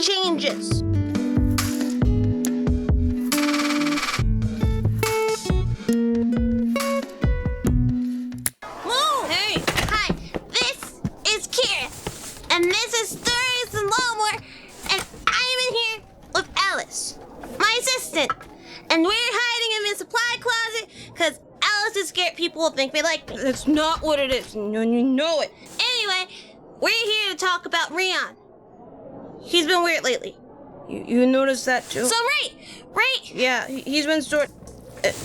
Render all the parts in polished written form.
changes. Hey! Hi, this is Keryth, and this is Stories in Ylelmore, and I'm in here with Alice, my assistant, and we're hiding in the supply closet because Alice is scared people will think we like me. That's not what it is. No, you know it. Anyway, we're here to talk about Rion. He's been weird lately. You noticed that too? So right? Yeah, he's been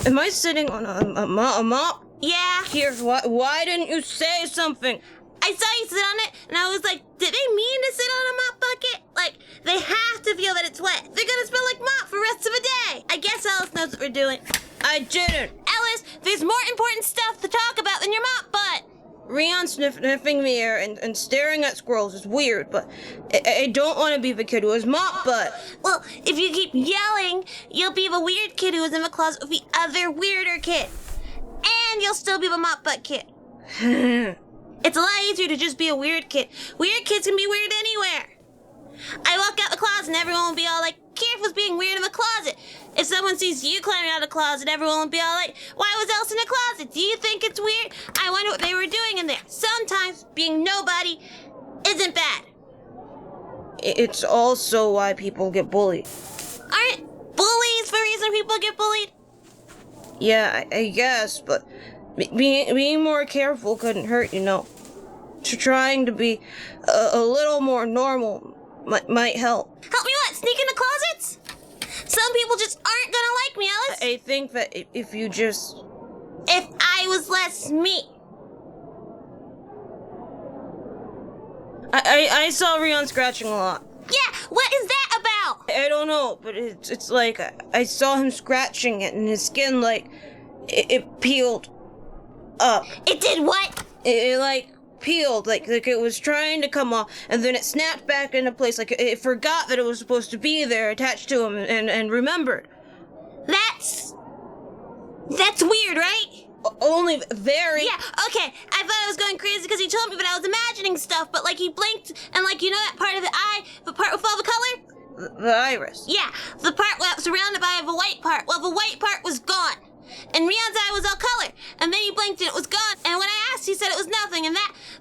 Am I sitting on a mop? Yeah. Here, why didn't you say something? I saw you sit on it, and I was like, did they mean to sit on a mop bucket? Like, they have to feel that it's wet. They're gonna smell like mop for the rest of the day. I guess Alice knows what we're doing. I didn't. Alice, there's more important stuff to talk about than your mop butt. Rion sniffing the air and staring at squirrels is weird, but I don't want to be the kid who has mop butt. Well, if you keep yelling, you'll be the weird kid who is in the closet with the other weirder kid. And you'll still be the mop butt kid. It's a lot easier to just be a weird kid. Weird kids can be weird anywhere. I walk out the closet and everyone will be all like, Keryth was being weird in the closet. If someone sees you climbing out of the closet, everyone will be all like, why was Alice in the closet? Do you think it's weird? I wonder what they were doing in there. Sometimes being nobody isn't bad. It's also why people get bullied. Aren't bullies the reason people get bullied? Yeah, I guess, but being more careful couldn't hurt, you know. Trying to be a little more normal might help. Help me what? Sneak into closets? Some people just aren't gonna like me, Alice. I think that if you just... If I was less me. I saw Rion scratching a lot. Yeah, what is that about? I don't know, but it's like I saw him scratching it and his skin, like, it peeled up. It did what? It like peeled, like it was trying to come off, and then it snapped back into place, like it forgot that it was supposed to be there attached to him and remembered. That's weird, right? Only very. Yeah, okay. I thought I was going crazy because he told me, but I was imagining stuff, but like he blinked and like, you know that part of the eye, the part with all the color? The iris. Yeah, the part that was surrounded by the white part. Well, the white part was gone. And Rion's eye was all color. And then he blinked and it was gone. And when I asked, he said it was nothing. And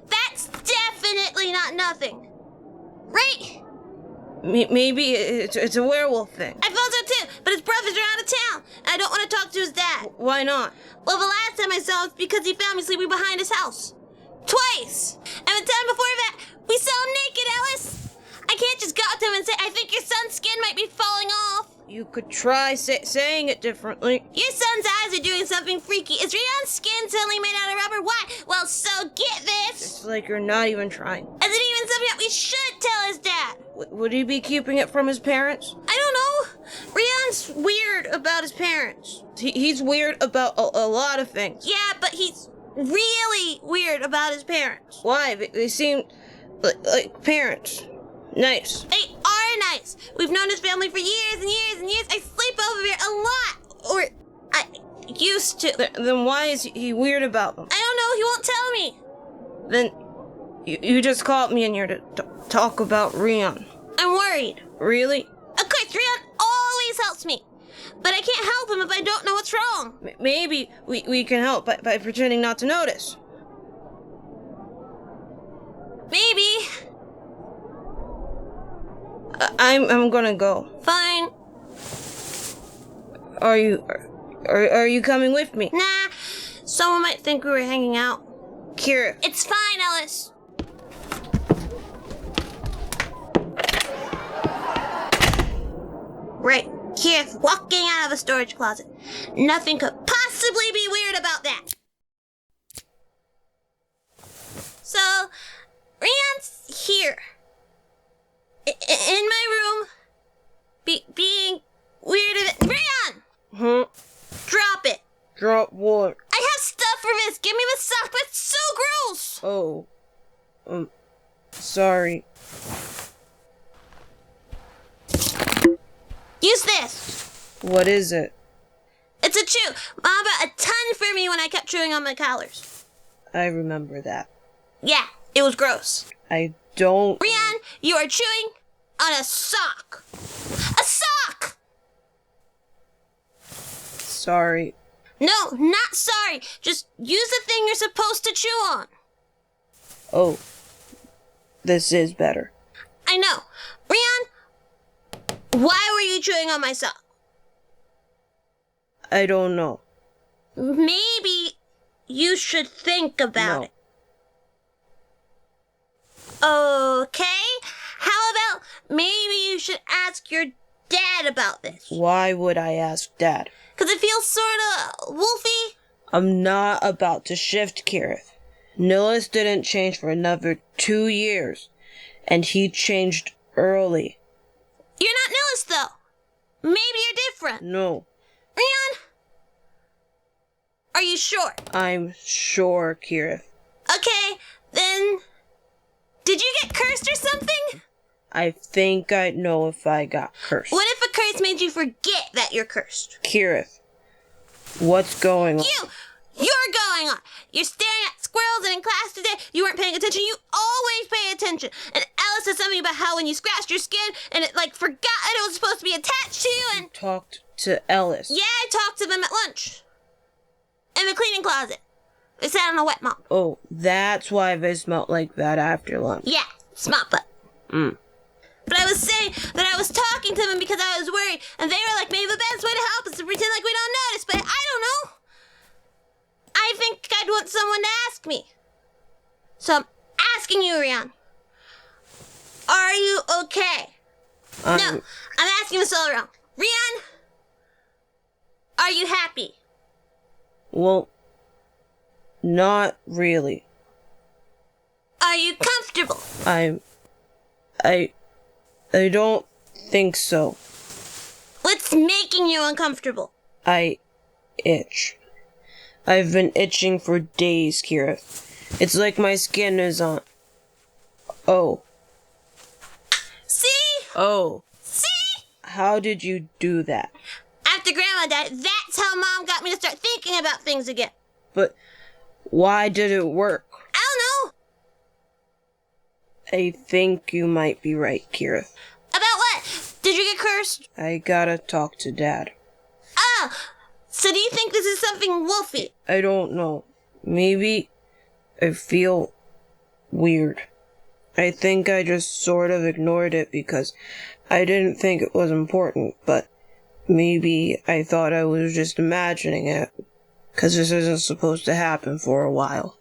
that's definitely not nothing. Right? Maybe it's a werewolf thing. I thought so too, but his brothers are out of town. And I don't want to talk to his dad. Why not? Well, the last time I saw him was because he found me sleeping behind his house. Twice. And the time before that, we saw him naked, Alice. I can't just go up to him and say, I think your son's skin might be falling off. You could try saying it differently. Your son's eyes are doing something freaky. Is Rion's skin suddenly made out of rubber? Why? Well, so get this. It's like you're not even trying. Is it even something that we should tell his dad? Would he be keeping it from his parents? I don't know. Rion's weird about his parents. He's weird about a lot of things. Yeah, but he's really weird about his parents. Why? They seem like parents. Nice. They are nice. We've known his family for years and years and years. I sleep over there a lot. Or I used to. Then why is he weird about them? I don't know. He won't tell me. Then you just called me in here to talk about Rion. I'm worried. Really? Of course, Rion always helps me. But I can't help him if I don't know what's wrong. Maybe we can help by pretending not to notice. Maybe. I'm gonna go. Fine. Are you coming with me? Nah. Someone might think we were hanging out. Keryth. It's fine, Alice. Right. Keryth walking out of a storage closet. Nothing could possibly be weird about that. So, Rion's here. In my room. Being weird. Rion! Drop it. Drop what? I have stuff for this. Give me the sock. That's so gross. Oh. Sorry. Use this. What is it? It's a chew. Mom bought a ton for me when I kept chewing on my collars. I remember that. Yeah, it was gross. I don't... Rion, you are chewing on a sock. A sock! Sorry. No, not sorry. Just use the thing you're supposed to chew on. Oh, this is better. I know. Rion, why were you chewing on my sock? I don't know. Maybe you should think about No. it. Okay? How about maybe you should ask your dad about this? Why would I ask Dad? Because it feels sort of wolfy. I'm not about to shift, Keryth. Nillis didn't change for another 2 years, and he changed early. You're not Nillis, though. Maybe you're different. No, Rion, are you sure? I'm sure, Keryth. Okay, then... Did you get cursed or something? I think I'd know if I got cursed. What if a curse made you forget that you're cursed? Keryth, what's going on? You're going on. You're staring at squirrels, and in class today, you weren't paying attention. You always pay attention. And Alice said something about how when you scratched your skin, and it, forgot that it was supposed to be attached to you, and... Talked to Ellis. Yeah, I talked to them at lunch. In the cleaning closet. They sat on a wet mop. Oh, that's why they smelled like that after lunch. Yeah, smart butt. But I was saying that I was talking to them because I was worried, and they were like, maybe the best way to help is to pretend like we don't notice, but I don't know. I think I'd want someone to ask me. So I'm asking you, Rion. Are you okay? No, I'm asking this all around. Rion, are you happy? Well, not really. Are you comfortable? I don't think so. What's making you uncomfortable? I itch. I've been itching for days, Keryth. It's like my skin is on... Oh. See? Oh. See? How did you do that? After Grandma died, that's how Mom got me to start thinking about things again. But why did it work? I don't know. I think you might be right, Keryth. About what? Did you get cursed? I gotta talk to Dad. Oh, so do you think this is something wolfy? I don't know. Maybe I feel weird. I think I just sort of ignored it because I didn't think it was important, but maybe I thought I was just imagining it, because this isn't supposed to happen for a while.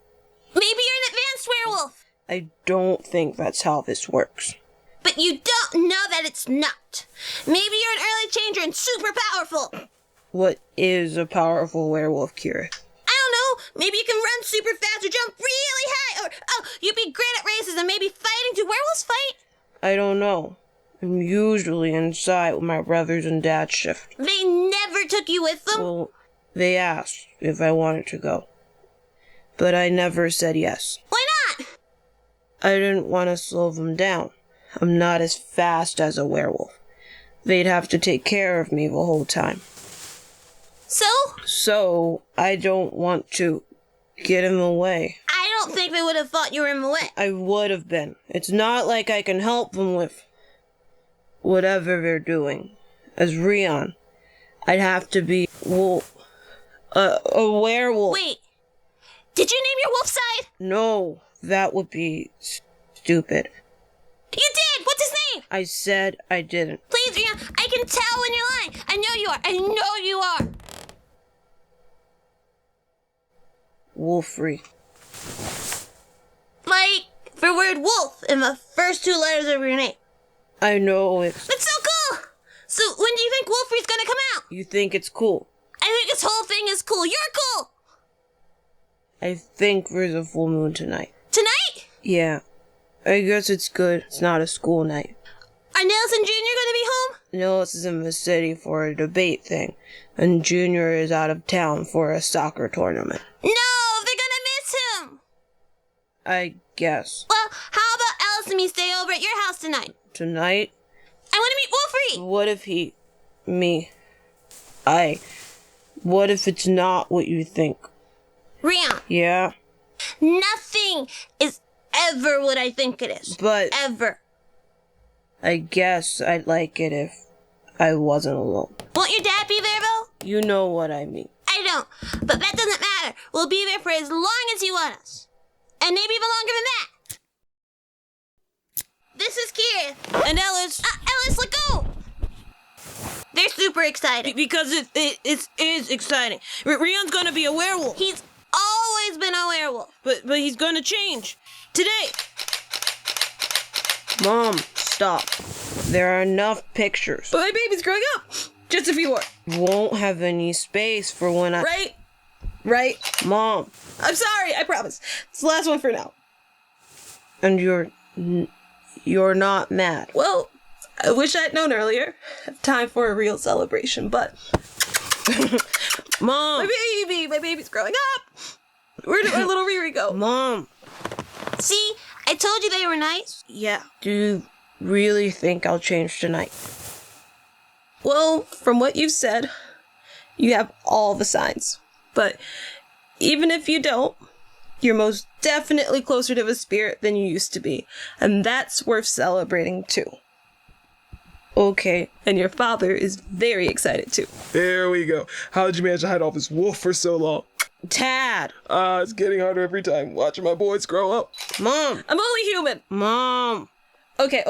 Maybe you're an advanced werewolf. I don't think that's how this works. But you don't know that it's not. Maybe you're an early changer and super powerful. What is a powerful werewolf, Keryth? I don't know. Maybe you can run super fast or jump really high. Or, you'd be great at races and maybe fighting. Do werewolves fight? I don't know. I'm usually inside when my brothers and dad shift. They never took you with them? Well, they asked if I wanted to go. But I never said yes. Why not? I didn't want to slow them down. I'm not as fast as a werewolf. They'd have to take care of me the whole time. So, I don't want to get in the way. I don't think they would have thought you were in the way. I would have been. It's not like I can help them with whatever they're doing. As Rion, I'd have to be, a werewolf. Wait, did you name your wolf side? No, that would be stupid. You did! What's his name? I said I didn't. Please, Rion, I can tell when you're lying. I know you are. I know you are. Wolfrey. Like the word wolf in the first 2 letters of your name. I know it's... That's so cool! So when do you think Wolfrey's gonna come out? You think it's cool? I think this whole thing is cool. You're cool! I think there's a full moon tonight. Tonight? Yeah. I guess it's good. It's not a school night. Are Nelson Jr. gonna be home? Nillis is in the city for a debate thing, and Junior is out of town for a soccer tournament. No, they're gonna miss him! I guess. Well, how about Alice and me stay over at your house tonight? Tonight? I want to meet Wolfrey! What if what if it's not what you think? Rion. Yeah? Nothing is ever what I think it is. But... Ever. I guess I'd like it if I wasn't alone. Won't your dad be there, though? You know what I mean. I don't, but that doesn't matter. We'll be there for as long as you want us. And maybe even longer than that. This is Keryth. And Ellis. Ellis, let go! They're super excited. Because it is exciting. Rion's gonna be a werewolf. He's always been a werewolf. But he's gonna change. Today. Mom, stop. There are enough pictures. But my baby's growing up. Just a few more. Won't have any space for when I... Right? Mom. I'm sorry, I promise. It's the last one for now. And you're not mad. Well, I wish I'd known earlier. Time for a real celebration, but... Mom. My baby's growing up. Where did my little Riri go? Mom. See, I told you they were nice. Yeah. Do you really think I'll change tonight? Well, from what you've said, you have all the signs. But even if you don't, you're most definitely closer to a spirit than you used to be. And that's worth celebrating too. Okay. And your father is very excited too. There we go. How did you manage to hide off this wolf for so long? Tad. It's getting harder every time. Watching my boys grow up. Mom. I'm only human. Mom. Okay.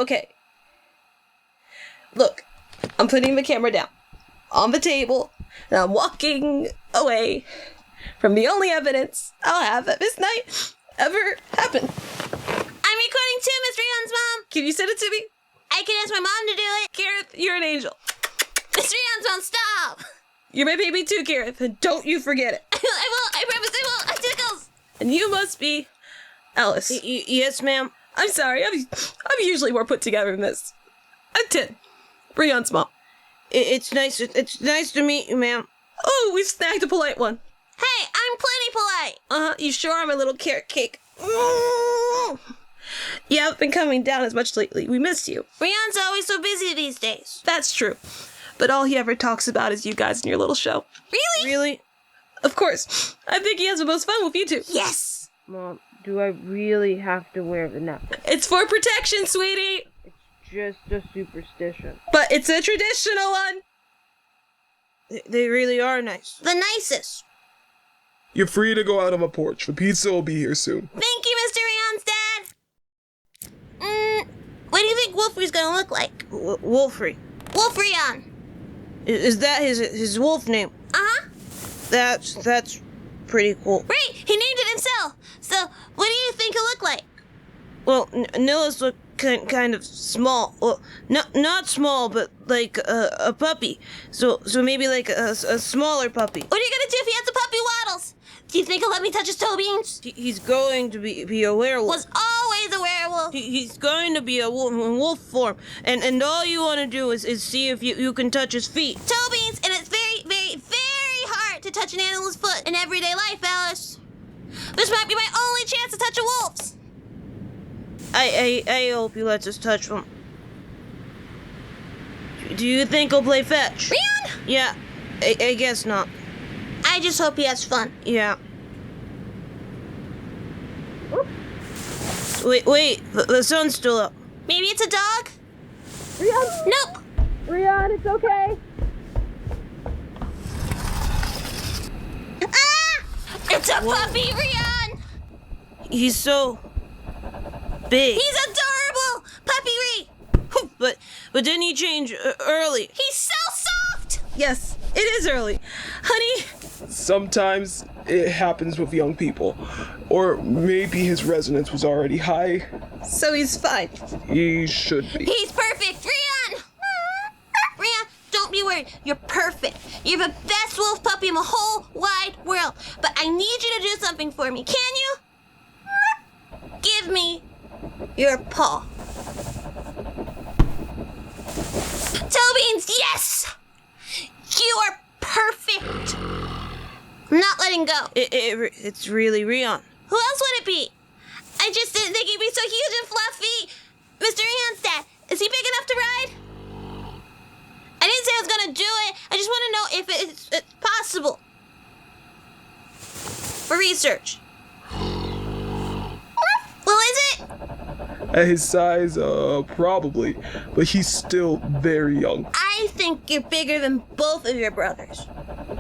Look, I'm putting the camera down on the table, and I'm walking away from the only evidence I'll have that this night ever happened. I'm recording too, Miss Rion's mom. Can you send it to me? I can ask my mom to do it. Keryth, you're an angel. Miss Rion's mom, stop. You're my baby too, Keryth, and don't you forget it. I will. I promise I will. Tickles. And you must be Alice. Yes, ma'am. I'm sorry, I'm usually more put together than this. I'm 10. Rion's mom. It's nice to meet you, ma'am. Oh, we've snagged a polite one. Hey, I'm plenty polite. You sure are my little carrot cake. You haven't been coming down as much lately. We miss you. Rion's always so busy these days. That's true. But all he ever talks about is you guys and your little show. Really? Really? Of course. I think he has the most fun with you two. Yes. Mom, do I really have to wear the necklace? It's for protection, sweetie. Just a superstition. But it's a traditional one. They really are nice. The nicest. You're free to go out on my porch. The pizza will be here soon. Thank you, Mr. Rion's dad. What do you think Wolfrey's gonna look like? Wolfrey. Wolf Rion. Is that his wolf name? Uh-huh. That's pretty cool. Right, he named it himself. So, what do you think he'll look like? Well, Nilla's look kind of small. Well, not small, but like a puppy. So maybe like a smaller puppy. What are you gonna do if he has the puppy waddles? Do you think he'll let me touch his toe beans? He's going to be a werewolf. Was always a werewolf. He's going to be a wolf in wolf form, and all you want to do is see if you can touch his feet. Toe beans, and it's very, very, very hard to touch an animal's foot in everyday life, Alice. This might be my only chance to touch a wolf's. I hope he lets us touch them. Do you think he'll play fetch? Rion? Yeah, I guess not. I just hope he has fun. Yeah. Wait, the sun's still up. Maybe it's a dog? Rion? Nope. Rion, it's okay. Ah! It's a puppy, Rion! He's so big. He's adorable! Puppy Ree! But didn't he change early? He's so soft! Yes, it is early. Honey, Sometimes it happens with young people. Or maybe his resonance was already high. so he's fine. He should be. He's perfect! Rion! Rion, don't be worried. You're perfect. You're the best wolf puppy in the whole wide world. But I need you to do something for me. Can you? Give me your paw. Toe beans, yes! You are perfect. I'm not letting go. It's really Rion. Who else would it be? I just didn't think he'd be so huge and fluffy. Mr. Rion's dad, is he big enough to ride? I didn't say I was gonna do it. I just want to know if it's possible. For research. Well, is it? At his size, probably. But he's still very young. I think you're bigger than both of your brothers.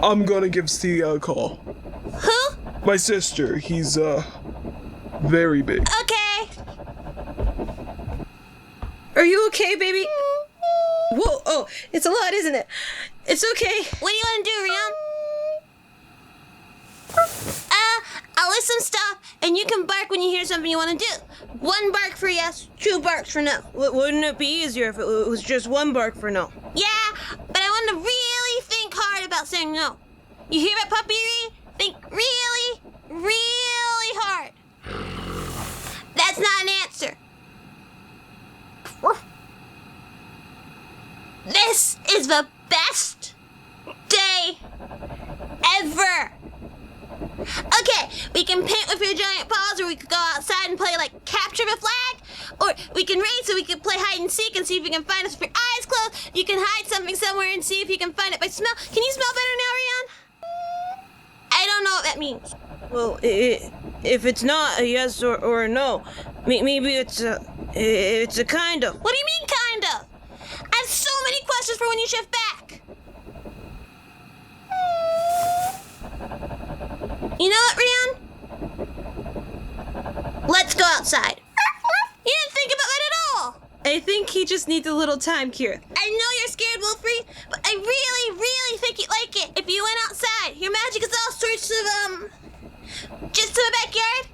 I'm gonna give Sia a call. Who? My sister, he's, very big. Okay. Are you okay, baby? Whoa, oh, it's a lot, isn't it? It's okay. What do you want to do, Rion? I'll list some stuff, and you can bark when you hear something you want to do. 1 bark for yes, 2 barks for no. Wouldn't it be easier if it was just 1 bark for no? Yeah, but I want to really think hard about saying no. You hear about puppyry? Think really, really hard. That's not an answer. This is the best day ever. Okay, we can paint with your giant paws, or we could go outside and play like capture the flag, or we can race, or we could play hide and seek and see if you can find us with your eyes closed. You can hide something somewhere and see if you can find it by smell. Can you smell better now, Rion? I don't know what that means. Well, if it's not a yes or a no, maybe it's a kind of. What do you mean, kind of? I have so many questions for when you shift back. You know what, Rion? Let's go outside. You didn't think about that at all. I think he just needs a little time, Keryth. I know you're scared, Wolfrey, but I really, really think you'd like it if you went outside. Your magic is all sorts of, just to the backyard.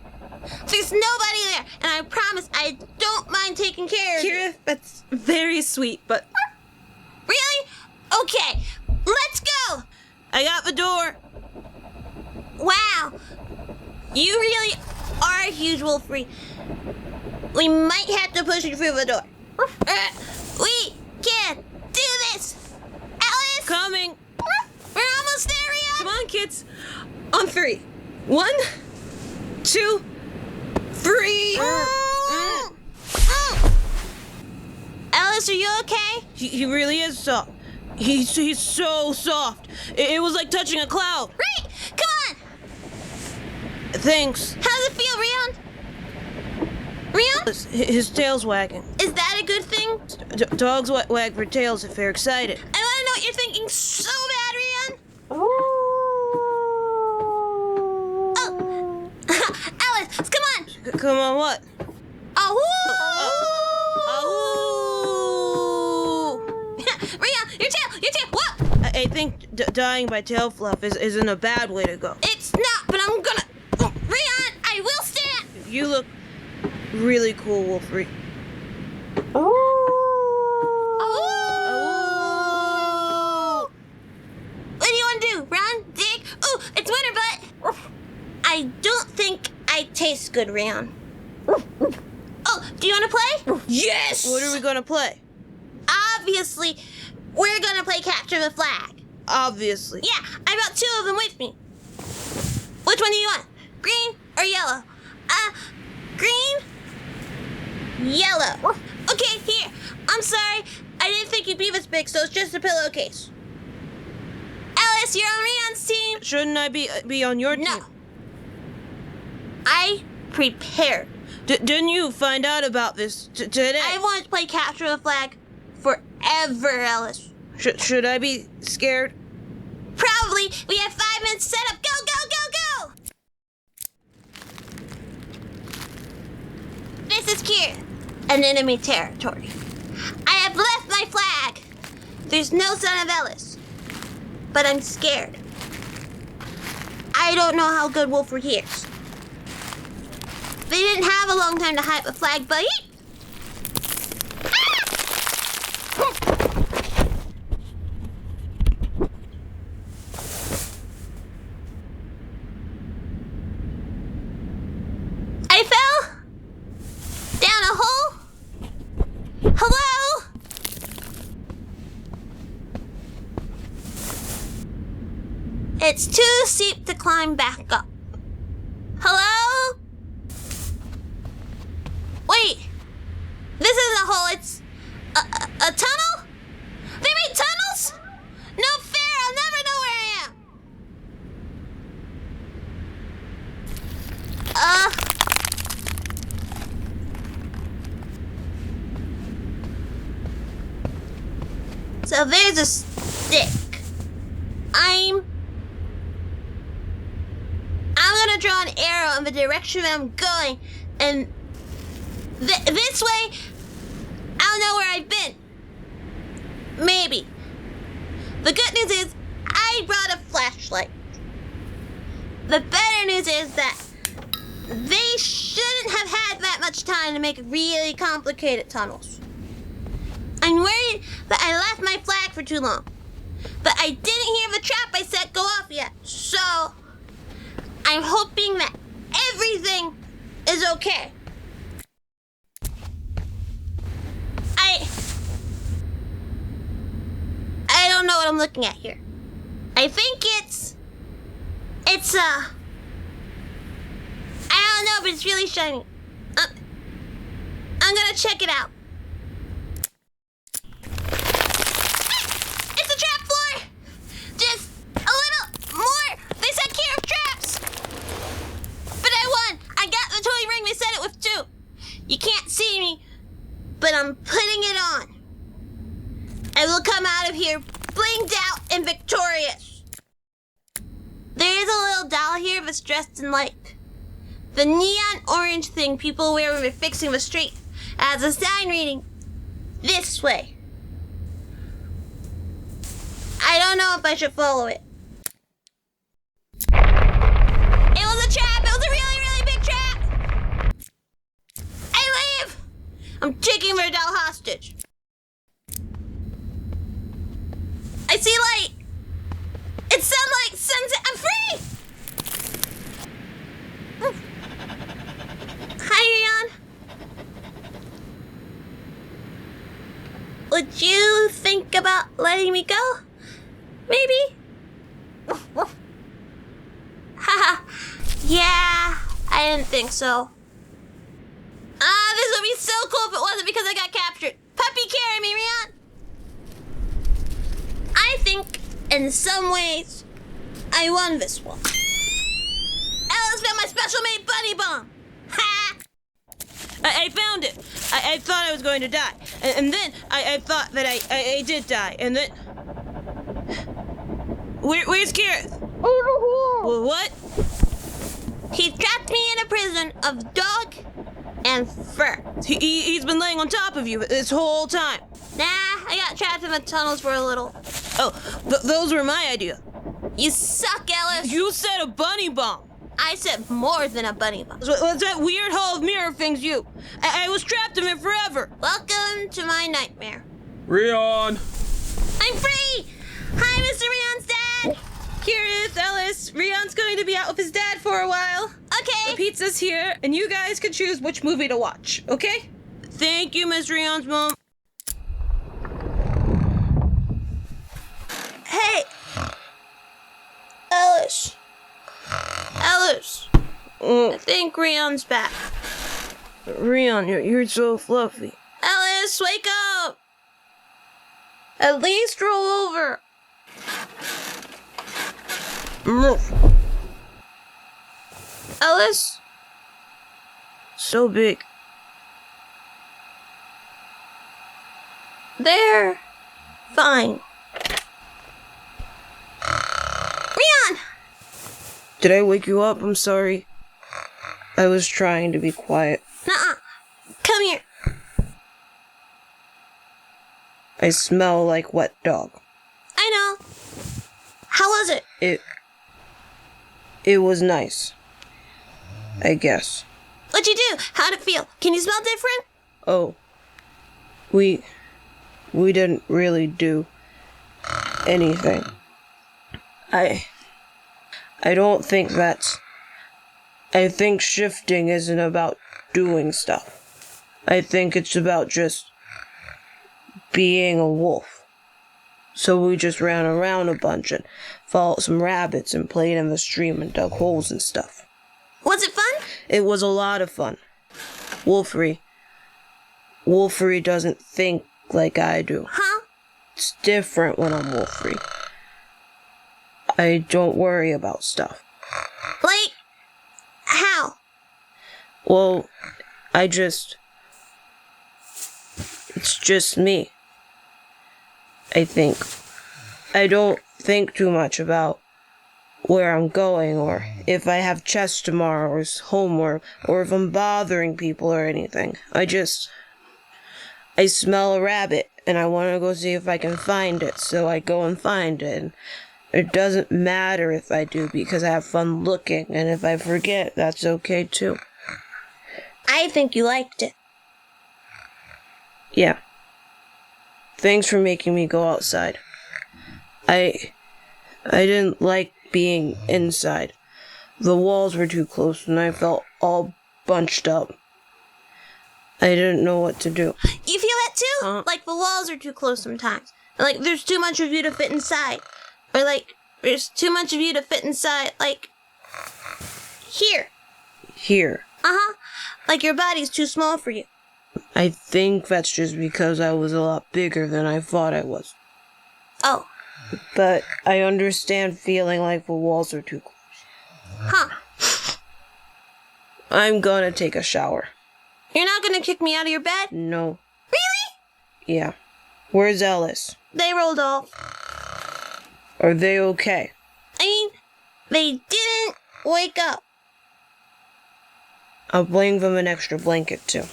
There's nobody there, and I promise I don't mind taking care of you. Keryth, that's very sweet, but... Really? Okay, let's go. I got the door. Wow, you really are a huge Wolfrey. We might have to push you through the door. We can do this. Alice! Coming. We're almost there, Rion. Come on, kids. On 3. 1, 2, 3. Alice, are you okay? He really is soft. He's so soft. It was like touching a cloud. Right, come on. Thanks. How does it feel, Rion? Rion? His tail's wagging. Is that a good thing? Dogs wag their tails if they're excited. I want to know what you're thinking so bad, Rion. Oh, Alice, come on. Come on, what? Oh. Oh. Rion, your tail, whoa. I think dying by tail fluff isn't a bad way to go. It's not, but I'm gonna. Rion, I will stand. You look really cool, Wolfrey. Oh. What do you want to do? Run? Dig? Ooh, it's winter, but I don't think I taste good, Rion. Oh, do you want to play? Yes! What are we gonna play? Obviously, we're gonna play capture the flag. Obviously. Yeah, I brought 2 of them with me. Which one do you want? Green or yellow? Green? Yellow. Okay, here. I'm sorry. I didn't think you'd be this big, so it's just a pillowcase. Alice, you're on Rion's team. Shouldn't I be on your team? No. I prepared. Didn't you find out about this today? I wanted to play capture the flag forever, Alice. Should I be scared? Probably. We have 5 minutes set up. Go, go, go, go! This is Keryth, an enemy territory. I have left my flag. There's no sign of Ellis, but I'm scared. I don't know how good Wolfrey hears. They didn't have a long time to hide the flag, but I fell down a hole. Hello? It's too steep to climb back up. Hello? Wait, this isn't a hole, it's a tunnel? They made tunnels? No fair, I'll never know where I am. So there's a stick. I'm gonna draw an arrow in the direction that I'm going, and this way, I'll know where I've been. Maybe. The good news is, I brought a flashlight. The better news is that they shouldn't have had that much time to make really complicated tunnels. I'm worried that I left my flag for too long, but I didn't hear the trap I set go off yet, so I'm hoping that everything is okay. I don't know what I'm looking at here. I think it's I don't know, but it's really shiny. I'm gonna check it out. It's a trap floor! Just a little more! They said Keryth traps! But I won! I got the toy ring they said it with too! You can't see me, but I'm putting it on. I will come out of here blinged out and victorious. There is a little doll here that's dressed in like the neon orange thing people wear when they're fixing the street, as a sign reading, "This way." I don't know if I should follow it. It was a trap! It was a really, really big trap! I leave! I'm taking their doll hostage. I see light! It's sunlight! Sunset! I'm free! Hi, Rion. Would you think about letting me go? Maybe? Haha. Yeah, I didn't think so. This would be so cool if it wasn't because I got captured. Puppy, carry me, Rion. I think, in some ways, I won this one. Alice found my special-made bunny bomb. Ha! I found it. I thought I was going to die. And then I thought that I did die. And then... Where's Keryth? Over here. What? He trapped me in a prison of dog and fur. He's been laying on top of you this whole time. Nah, I got trapped in the tunnels for a little. Oh, those were my idea. You suck, Ellis. You said a bunny bomb. I said more than a bunny bomb. What's that weird hall of mirror things you? I was trapped in it forever. Welcome to my nightmare. Rion! I'm free! Hi, Mr. Rion's dad! Keryth, Ellis, Rion's going to be out with his dad for a while. Okay. The pizza's here, and you guys can choose which movie to watch, okay? Thank you, Miss Rion's mom. Hey! Ellis. Ellis. I think Rion's back. Rion, you're so fluffy. Ellis, wake up! At least roll over. Move. Ellis? So big. They're fine. Rion! Did I wake you up? I'm sorry. I was trying to be quiet. Nuh-uh. Come here. I smell like wet dog. I know. How was it? It was nice. I guess. What'd you do? How'd it feel? Can you smell different? Oh. We didn't really do anything. I don't think I think shifting isn't about doing stuff. I think it's about just being a wolf. So we just ran around a bunch and followed some rabbits and played in the stream and dug holes and stuff. Was it fun? It was a lot of fun. Wolfery doesn't think like I do. Huh? It's different when I'm Wolfery. I don't worry about stuff. Like, how? Well, it's just me. I think. I don't think too much about where I'm going, or if I have chess tomorrow, or homework, or if I'm bothering people or anything. I smell a rabbit, and I want to go see if I can find it, so I go and find it. And it doesn't matter if I do, because I have fun looking, and if I forget, that's okay too. I think you liked it. Yeah. Thanks for making me go outside. I didn't like being inside. The walls were too close and I felt all bunched up. I didn't know what to do. You feel that too? Like the walls are too close sometimes. Like there's too much of you to fit inside. Or like there's too much of you to fit inside. Like here. Here. Uh-huh. Like your body's too small for you. I think that's just because I was a lot bigger than I thought I was. Oh. But I understand feeling like the walls are too close. Huh. I'm gonna take a shower. You're not gonna kick me out of your bed? No. Really? Yeah. Where's Ellis? They rolled off. Are they okay? I mean, they didn't wake up. I'll bring them an extra blanket too.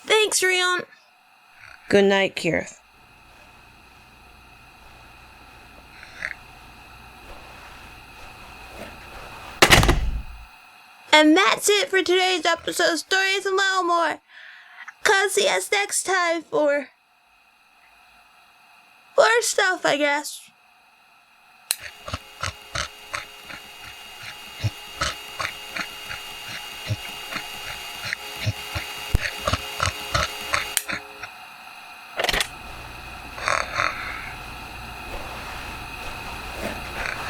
Thanks, Rion. Good night, Keryth. And that's it for today's episode of Stories in Ylelmore. Come see us next time for more stuff, I guess.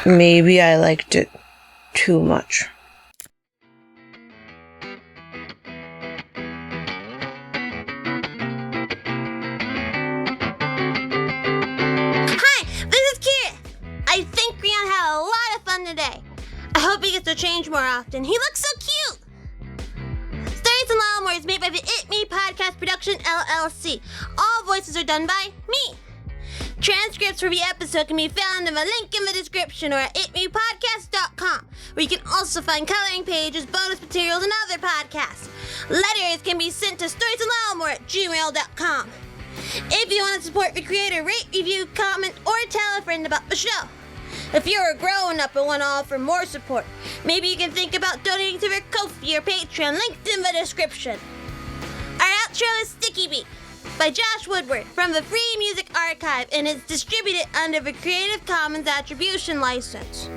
Maybe I liked it too much. Hi, this is Keryth. I think Rion had a lot of fun today. I hope he gets to change more often. He looks so cute. Stories in Ylelmore is made by the It Me Podcast Production LLC. All voices are done by me. Transcripts for the episode can be found in the link in the description or at itmepodcast.com, where you can also find coloring pages, bonus materials, and other podcasts. Letters can be sent to storiesinylelmore@gmail.com. If you want to support the creator, rate, review, comment, or tell a friend about the show. If you're a grown-up and want to offer more support, maybe you can think about donating to their Ko-fi or Patreon, linked in the description. Our outro is Sticky Beat by Josh Woodward from the Free Music Archive and is distributed under the Creative Commons Attribution License.